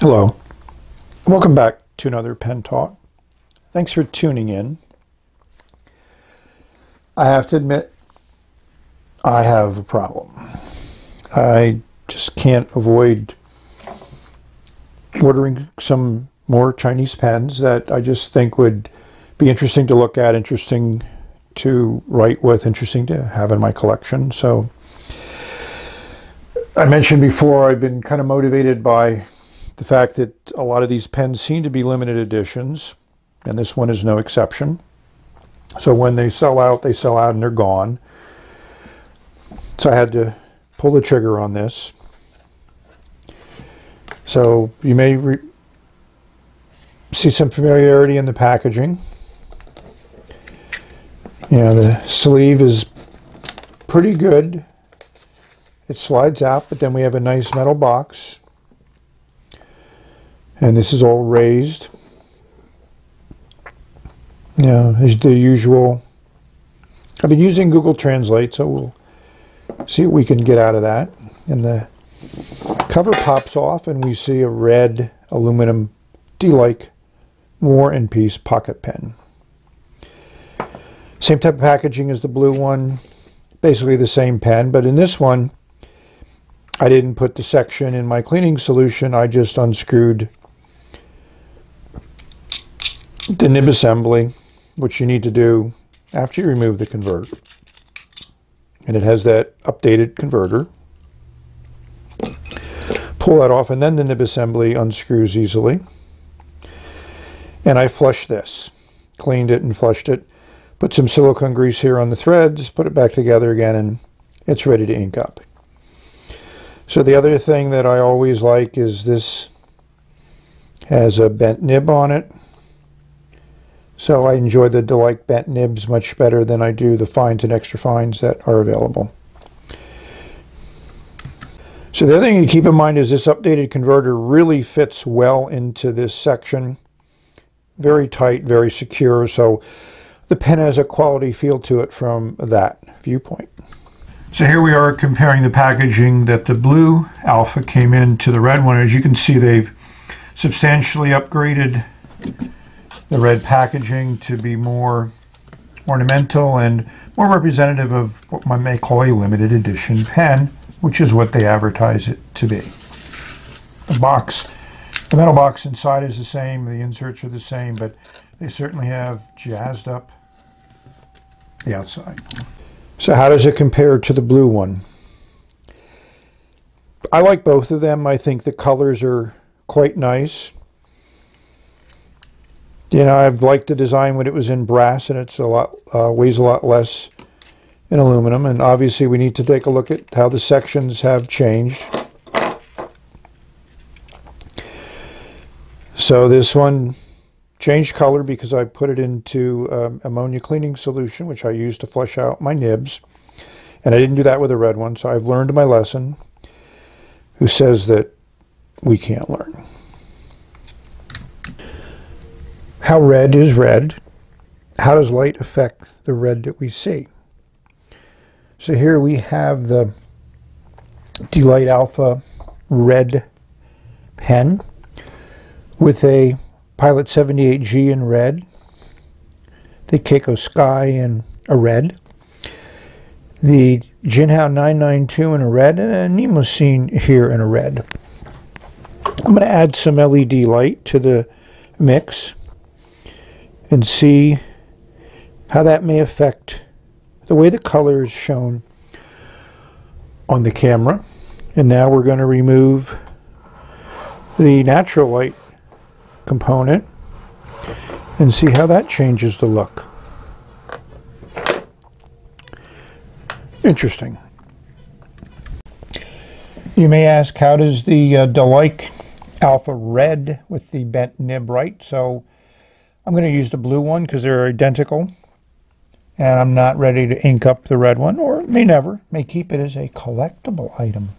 Hello, welcome back to another pen talk. Thanks for tuning in. I have to admit, I have a problem. I just can't avoid ordering some more Chinese pens that I just think would be interesting to look at, interesting to write with, interesting to have in my collection. So I mentioned before, I've been kind of motivated by the fact that a lot of these pens seem to be limited editions, and this one is no exception. So when they sell out and they're gone. So I had to pull the trigger on this. So you may see some familiarity in the packaging. You know, the sleeve is pretty good. It slides out, but then we have a nice metal box. And this is all raised. Yeah, as the usual. I've been using Google Translate, so we'll see what we can get out of that. And the cover pops off, and we see a red aluminum Delike War and Peace pocket pen. Same type of packaging as the blue one. Basically the same pen, but in this one, I didn't put the section in my cleaning solution. I just unscrewed the nib assembly, which you need to do after you remove the converter. And it has that updated converter. Pull that off, and then the nib assembly unscrews easily. And I flushed this, cleaned it and flushed it, put some silicone grease here on the threads, put it back together again, and it's ready to ink up. So the other thing that I always like is this has a bent nib on it. So I enjoy the Delike bent nibs much better than I do the fines and extra fines that are available. So the other thing to keep in mind is this updated converter really fits well into this section. Very tight, very secure, so the pen has a quality feel to it from that viewpoint. So here we are comparing the packaging that the blue Alpha came in to the red one. As you can see, they've substantially upgraded the red packaging to be more ornamental and more representative of what one may call a limited edition pen, which is what they advertise it to be. The box, the metal box inside is the same, the inserts are the same, but they certainly have jazzed up the outside. So how does it compare to the blue one? I like both of them. I think the colors are quite nice. You know, I've liked the design when it was in brass, and it's a lot weighs a lot less in aluminum. And obviously we need to take a look at how the sections have changed. So this one changed color because I put it into ammonia cleaning solution, which I used to flush out my nibs. And I didn't do that with the red one, so I've learned my lesson. Who says that we can't learn? How red is red? How does light affect the red that we see? So here we have the Delike Alpha red pen with a Pilot 78G in red, the Keiko Sky in a red, the Jinhao 992 in a red, and a Nemosine here in a red. I'm going to add some LED light to the mix and see how that may affect the way the color is shown on the camera. And now we're going to remove the natural light component and see how that changes the look. Interesting. You may ask, how does the Delike Alpha red with the bent nib write? So I'm going to use the blue one because they're identical, and I'm not ready to ink up the red one, or may keep it as a collectible item.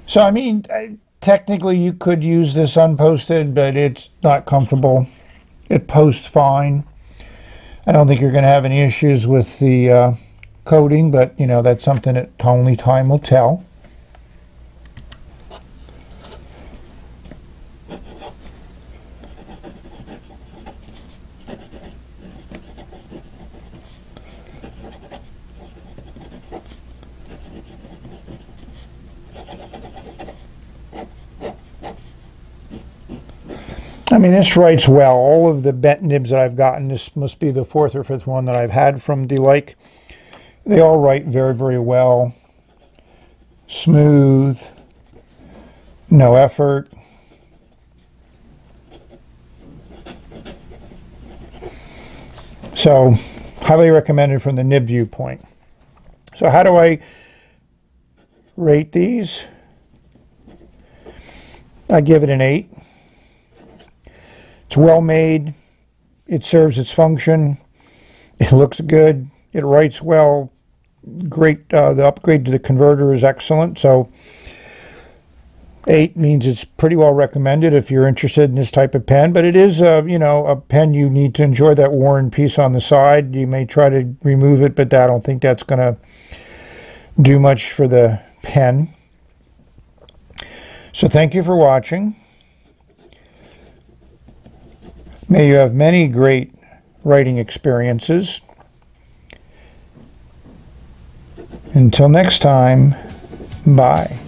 So I mean, technically you could use this unposted, but it's not comfortable. It posts fine. I don't think you're going to have any issues with the coating, but you know, that's something that only time will tell. I mean, this writes well. All of the bent nibs that I've gotten, this must be the 4th or 5th one that I've had from Delike. They all write very, very well. Smooth. No effort. So, highly recommended from the nib viewpoint. So how do I rate these? I give it an 8. It's well made. It serves its function. It looks good. It writes well. Great. The upgrade to the converter is excellent. So 8 means it's pretty well recommended if you're interested in this type of pen. But it is, you know, a pen you need to enjoy that worn piece on the side. You may try to remove it, but I don't think that's going to do much for the pen. So thank you for watching. May you have many great writing experiences. Until next time, bye.